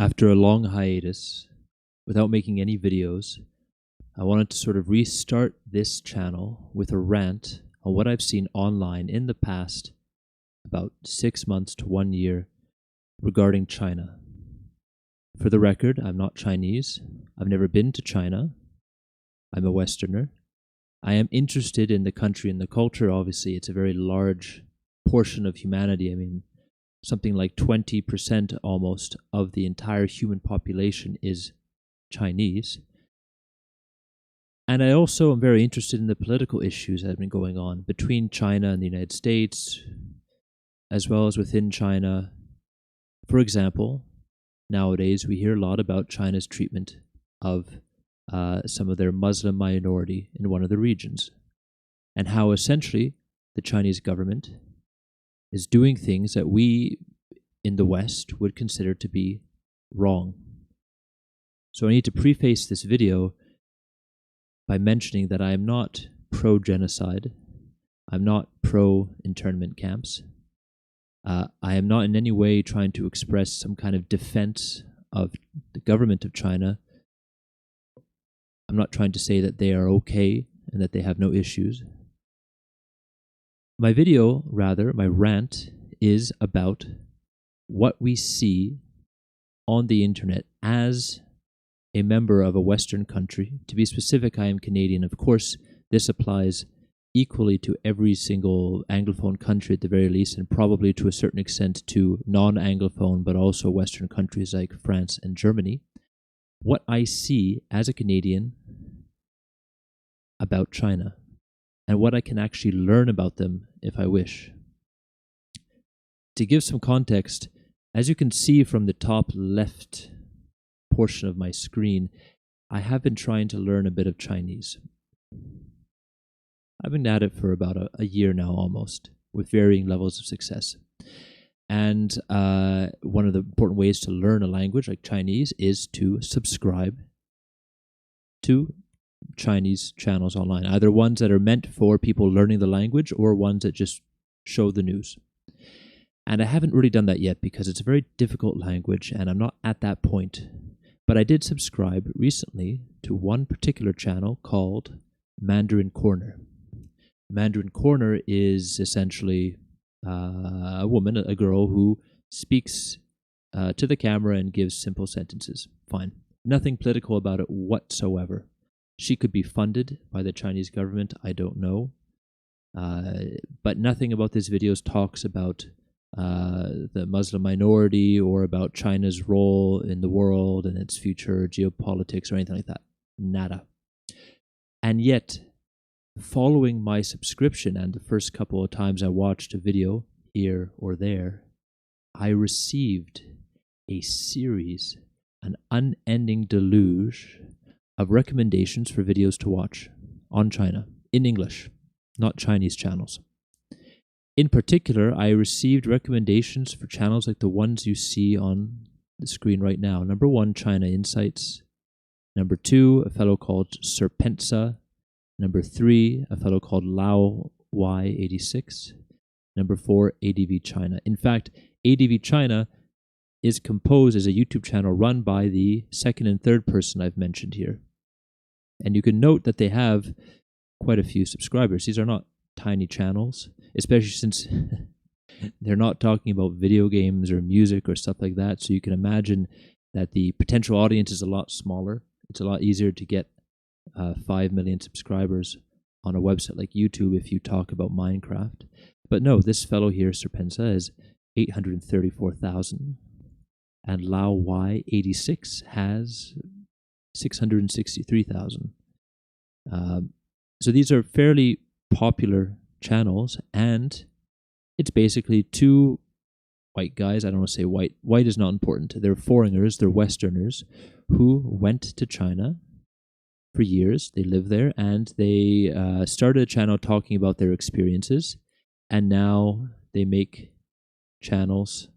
After a long hiatus, without making any videos, I wanted to sort of restart this channel with a rant on what I've seen online in the past about 6 months to 1 year regarding China. For the record, I'm not Chinese. I've never been to China. I'm a Westerner. I am interested in the country and the culture. Obviously, it's a very large portion of humanity. I mean, something like 20% almost of the entire human population is Chinese. And I also am very interested in the political issues that have been going on between China and the United States, as well as within China. For example, nowadays we hear a lot about China's treatment of some of their Muslim minority in one of the regions, and how essentially the Chinese government is doing things that we in the West would consider to be wrong. So I need to preface this video by mentioning that I am not pro-genocide. I'm not pro-internment camps. I am not in any way trying to express some kind of defense of the government of China. I'm not trying to say that they are okay and that they have no issues. My video, rather, my rant, is about what we see on the internet as a member of a Western country. To be specific, I am Canadian. Of course, this applies equally to every single Anglophone country at the very least, and probably to a certain extent to non-Anglophone, but also Western countries like France and Germany. What I see as a Canadian about China, and what I can actually learn about them if I wish. To give some context, as you can see from the top left portion of my screen, I have been trying to learn a bit of Chinese. I've been at it for about a year now almost, with varying levels of success. And one of the important ways to learn a language like Chinese is to subscribe to Chinese channels online, either ones that are meant for people learning the language or ones that just show the news. And I haven't really done that yet because it's a very difficult language and I'm not at that point. But I did subscribe recently to one particular channel called Mandarin Corner. Mandarin Corner is essentially a woman, a girl who speaks to the camera and gives simple sentences. Fine. Nothing political about it whatsoever. She could be funded by the Chinese government, I don't know. But nothing about this video talks about the Muslim minority or about China's role in the world and its future geopolitics or anything like that. Nada. And yet, following my subscription and the first couple of times I watched a video here or there, I received a series, an unending deluge of recommendations for videos to watch on China in English, not Chinese channels. In particular, I received recommendations for channels like the ones you see on the screen right now. Number 1, China Insights. Number 2, a fellow called Serpensa. Number 3, a fellow called Lao Y86. Number 4, ADV China. In fact, ADV China is composed as a YouTube channel run by the second and third person I've mentioned here. And you can note that they have quite a few subscribers. These are not tiny channels, especially since they're not talking about video games or music or stuff like that. So you can imagine that the potential audience is a lot smaller. It's a lot easier to get 5 million subscribers on a website like YouTube if you talk about Minecraft. But no, this fellow here, Serpensa, is 834,000. And Lao Y86 has 663,000. So these are fairly popular channels, and it's basically two white guys. I don't want to say white. White is not important. They're foreigners, they're Westerners who went to China for years. They live there, and they started a channel talking about their experiences, and now they make channels.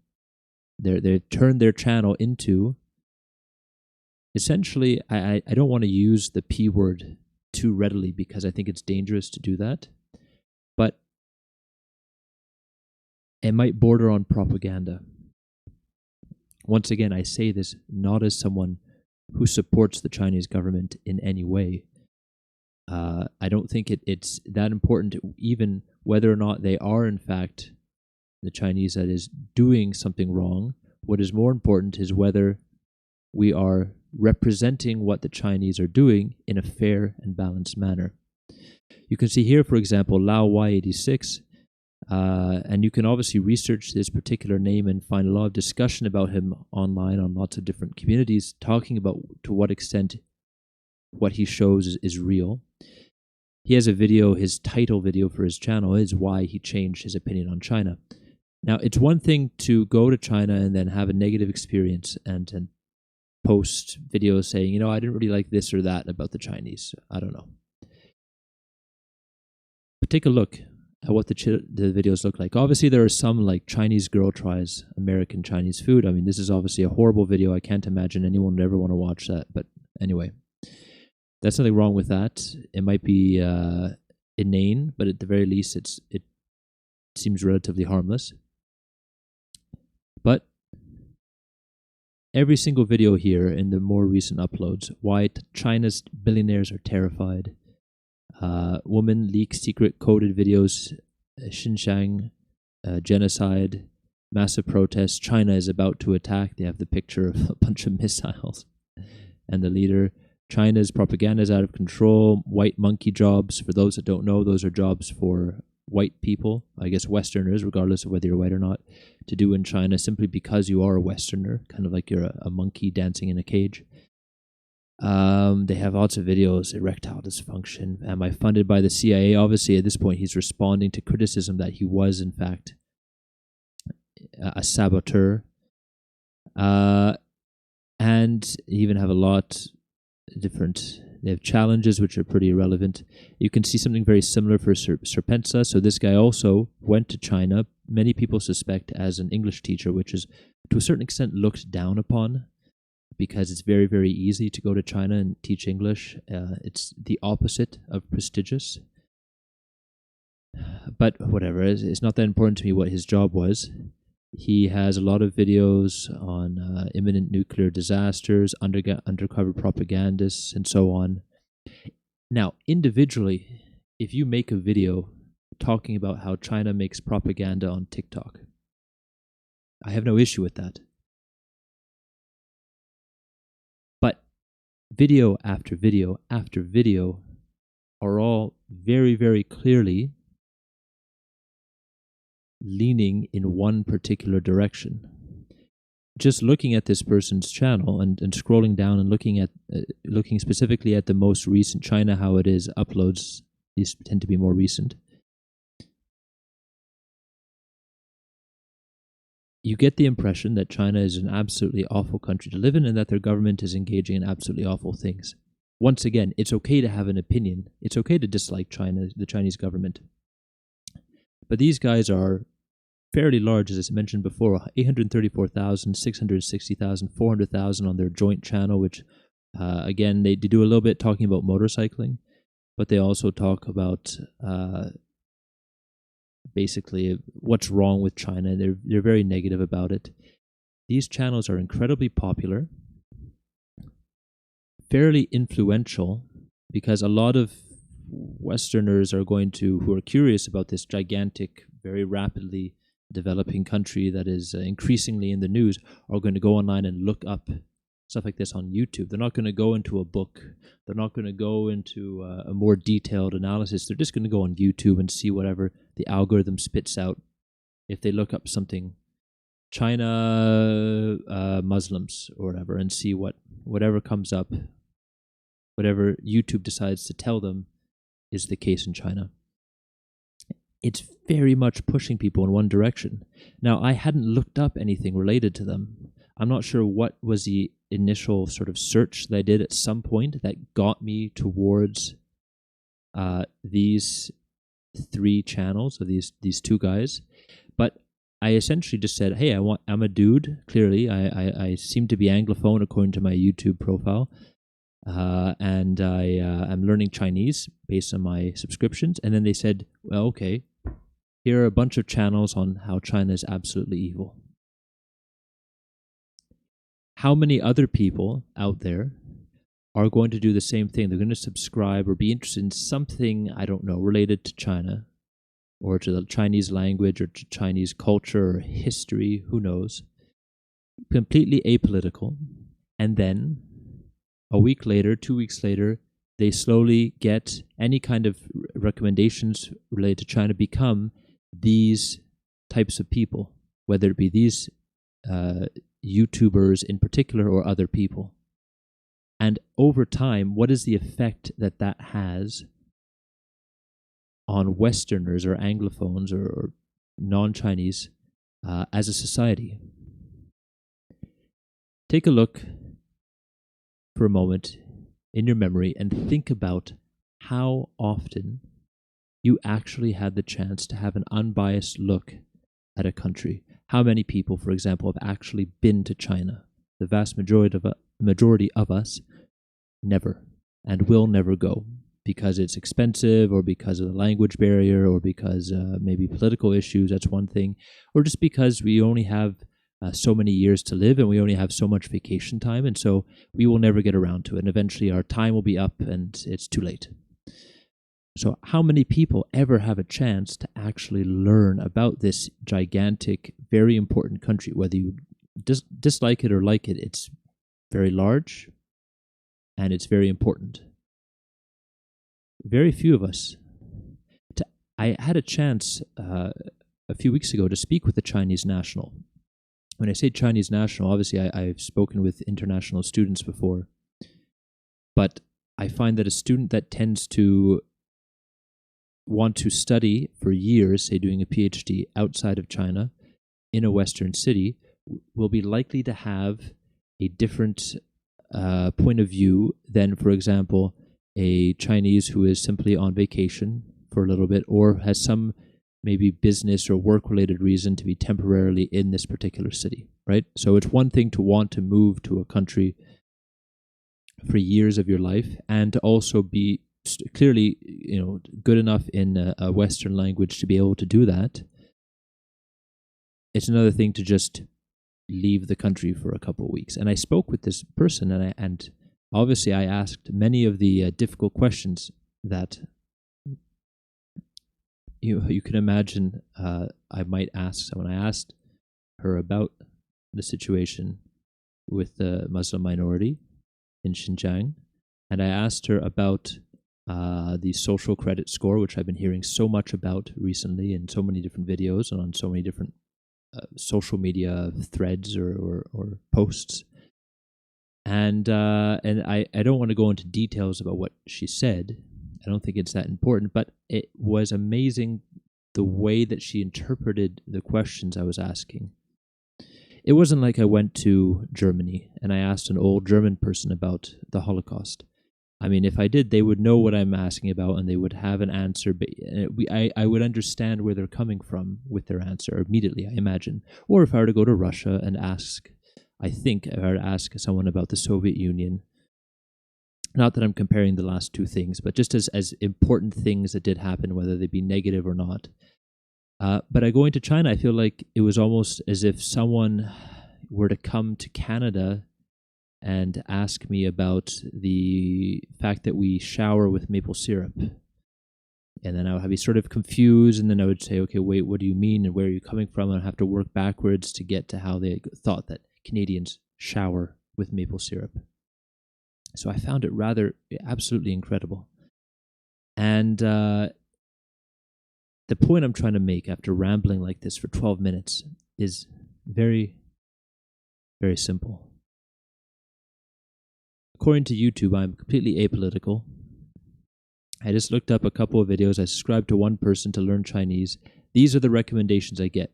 They turn their channel into, essentially, I don't want to use the P word too readily because I think it's dangerous to do that, but it might border on propaganda. Once again, I say this not as someone who supports the Chinese government in any way. I don't think it's that important, even whether or not they are, in fact, the Chinese that is doing something wrong. What is more important is whether we are representing what the Chinese are doing in a fair and balanced manner. You can see here, for example, Lao Y86, and you can obviously research this particular name and find a lot of discussion about him online on lots of different communities, talking about to what extent what he shows is real. He has a video, his title video for his channel is why he changed his opinion on China. Now, it's one thing to go to China and then have a negative experience and post videos saying, I didn't really like this or that about the Chinese. I don't know. But take a look at what the videos look like. Obviously, there are some like Chinese girl tries American Chinese food. I mean, this is obviously a horrible video. I can't imagine anyone would ever want to watch that. But anyway, there's nothing wrong with that. It might be inane, but at the very least, it seems relatively harmless. But every single video here in the more recent uploads, why China's billionaires are terrified. Woman leaks secret coded videos, Xinjiang, genocide, massive protests. China is about to attack. They have the picture of a bunch of missiles. And the leader, China's propaganda is out of control. White monkey jobs. For those that don't know, those are jobs for white people, I guess Westerners, regardless of whether you're white or not, to do in China simply because you are a Westerner, kind of like you're a monkey dancing in a cage. They have lots of videos, erectile dysfunction. Am I funded by the CIA? Obviously, at this point, he's responding to criticism that he was, in fact, a saboteur. And even have a lot different. They have challenges which are pretty irrelevant. You can see something very similar for Serpensa. So this guy also went to China. Many people suspect as an English teacher, which is to a certain extent looked down upon, because it's very, very easy to go to China and teach English. It's the opposite of prestigious. But whatever, it's not that important to me what his job was. He has a lot of videos on imminent nuclear disasters, undercover propagandists, and so on. Now, individually, if you make a video talking about how China makes propaganda on TikTok, I have no issue with that. But video after video after video are all very, very clearly leaning in one particular direction. Just looking at this person's channel and scrolling down and looking specifically at the most recent China How It Is uploads, these tend to be more recent, you get the impression that China is an absolutely awful country to live in and that their government is engaging in absolutely awful things. Once again, it's okay to have an opinion. It's okay to dislike China, the Chinese government. But these guys are fairly large, as I mentioned before, 834,000, 660,000, 400,000 on their joint channel, which, again, they do a little bit talking about motorcycling, but they also talk about basically what's wrong with China. They're very negative about it. These channels are incredibly popular, fairly influential, because a lot of Westerners who are curious about this gigantic, very rapidly developing country that is increasingly in the news, are going to go online and look up stuff like this on YouTube. They're not going to go into a book. They're not going to go into a more detailed analysis. They're just going to go on YouTube and see whatever the algorithm spits out. If they look up something, China Muslims or whatever, and see whatever comes up, whatever YouTube decides to tell them is the case in China. It's very much pushing people in one direction. Now, I hadn't looked up anything related to them. I'm not sure what was the initial sort of search that I did at some point that got me towards these three channels of these two guys. But I essentially just said, hey, I'm a dude, clearly. I seem to be Anglophone according to my YouTube profile. And I'm learning Chinese based on my subscriptions. And then they said, well, okay, here are a bunch of channels on how China is absolutely evil. how many other people out there are going to do the same thing? They're going to subscribe or be interested in something, I don't know, related to China or to the Chinese language or to Chinese culture or history, who knows, completely apolitical. And then a week later, 2 weeks later, they slowly get any kind of recommendations related to China become these types of people, whether it be these YouTubers in particular or other people. And over time, what is the effect that that has on Westerners or Anglophones or non-Chinese as a society? Take a look for a moment in your memory and think about how often you actually had the chance to have an unbiased look at a country. How many people, for example, have actually been to China? The vast majority of us never and will never go because it's expensive or because of the language barrier or because maybe political issues, that's one thing, or just because we only have so many years to live and we only have so much vacation time, and so we will never get around to it, and eventually our time will be up and it's too late. So how many people ever have a chance to actually learn about this gigantic, very important country? Whether you dislike it or like it, it's very large and it's very important. Very few of us. I had a chance a few weeks ago to speak with a Chinese national. When I say Chinese national, obviously I've spoken with international students before, but I find that a student that tends to want to study for years, say doing a PhD outside of China in a Western city, will be likely to have a different point of view than, for example, a Chinese who is simply on vacation for a little bit or has some maybe business or work-related reason to be temporarily in this particular city, right? So it's one thing to want to move to a country for years of your life and to also be clearly, good enough in a Western language to be able to do that. It's another thing to just leave the country for a couple of weeks. And I spoke with this person, and obviously I asked many of the difficult questions that you can imagine I might ask someone. I asked her about the situation with the Muslim minority in Xinjiang, and I asked her about the social credit score, which I've been hearing so much about recently in so many different videos and on so many different social media threads or posts. And I don't want to go into details about what she said. I don't think it's that important, but it was amazing the way that she interpreted the questions I was asking. It wasn't like I went to Germany and I asked an old German person about the Holocaust. I mean, if I did, they would know what I'm asking about and they would have an answer. But I would understand where they're coming from with their answer immediately, I imagine. Or if I were to go to Russia and ask, if I were to ask someone about the Soviet Union, not that I'm comparing the last two things, but just as important things that did happen, whether they be negative or not. But going to China, I feel like it was almost as if someone were to come to Canada and ask me about the fact that we shower with maple syrup. And then I would be sort of confused, and then I would say, okay, wait, what do you mean, and where are you coming from? And I'd have to work backwards to get to how they thought that Canadians shower with maple syrup. So I found it absolutely incredible. And the point I'm trying to make after rambling like this for 12 minutes is very, very simple. According to YouTube, I'm completely apolitical. I just looked up a couple of videos. I subscribed to one person to learn Chinese. These are the recommendations I get.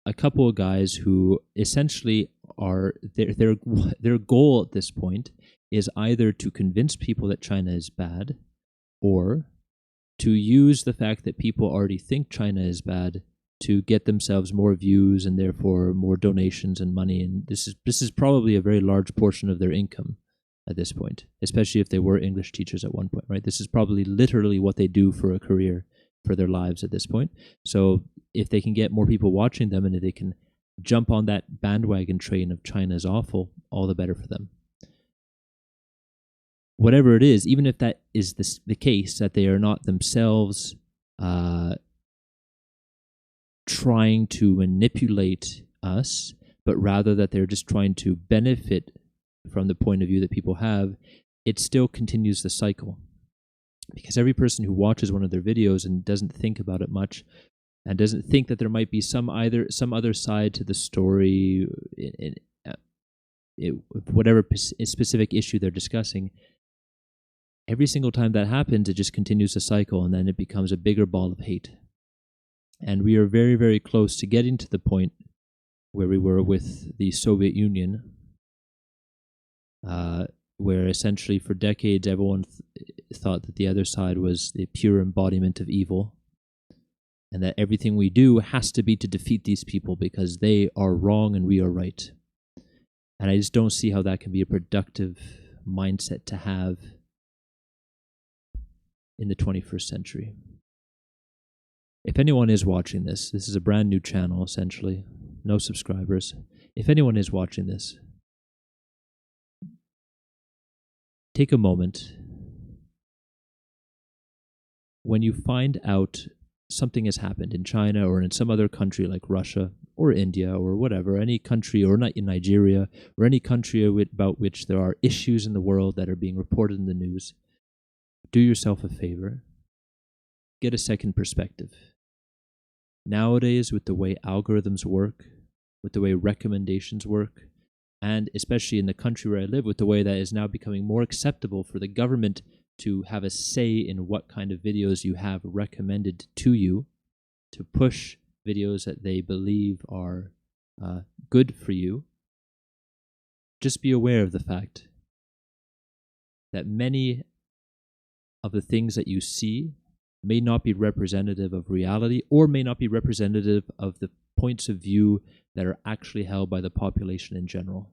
A couple of guys who essentially are, their goal at this point is either to convince people that China is bad or to use the fact that people already think China is bad to get themselves more views and therefore more donations and money. And this is probably a very large portion of their income at this point, especially if they were English teachers at one point, right? This is probably literally what they do for a career, for their lives at this point. So if they can get more people watching them and if they can jump on that bandwagon train of China is awful, all the better for them. Whatever it is, even if that is the case, that they are not themselves trying to manipulate us, but rather that they're just trying to benefit from the point of view that people have, it still continues the cycle. Because every person who watches one of their videos and doesn't think about it much, and doesn't think that there might be some other side to the story, whatever specific issue they're discussing, every single time that happens, it just continues the cycle, and then it becomes a bigger ball of hate. And we are very, very close to getting to the point where we were with the Soviet Union, where essentially for decades everyone thought that the other side was the pure embodiment of evil, and that everything we do has to be to defeat these people because they are wrong and we are right. And I just don't see how that can be a productive mindset to have in the 21st century. If anyone is watching this is a brand new channel, essentially, no subscribers. If anyone is watching this, take a moment. When you find out something has happened in China or in some other country like Russia or India or whatever, any country, or not in Nigeria, or any country about which there are issues in the world that are being reported in the news, do yourself a favor. Get a second perspective. Nowadays, with the way algorithms work, with the way recommendations work, and especially in the country where I live, with the way that is now becoming more acceptable for the government to have a say in what kind of videos you have recommended to you, to push videos that they believe are good for you, just be aware of the fact that many of the things that you see may not be representative of reality, or may not be representative of the points of view that are actually held by the population in general.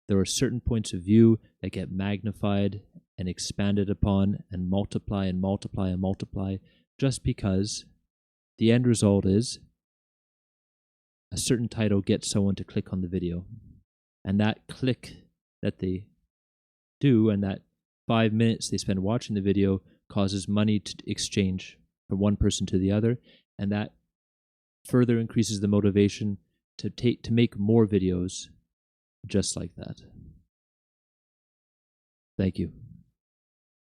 There are certain points of view that get magnified and expanded upon and multiply and multiply and multiply, just because the end result is a certain title gets someone to click on the video. And that click that they do, and that 5 minutes they spend watching the video, causes money to exchange from one person to the other, and that further increases the motivation to make more videos just like that. Thank you.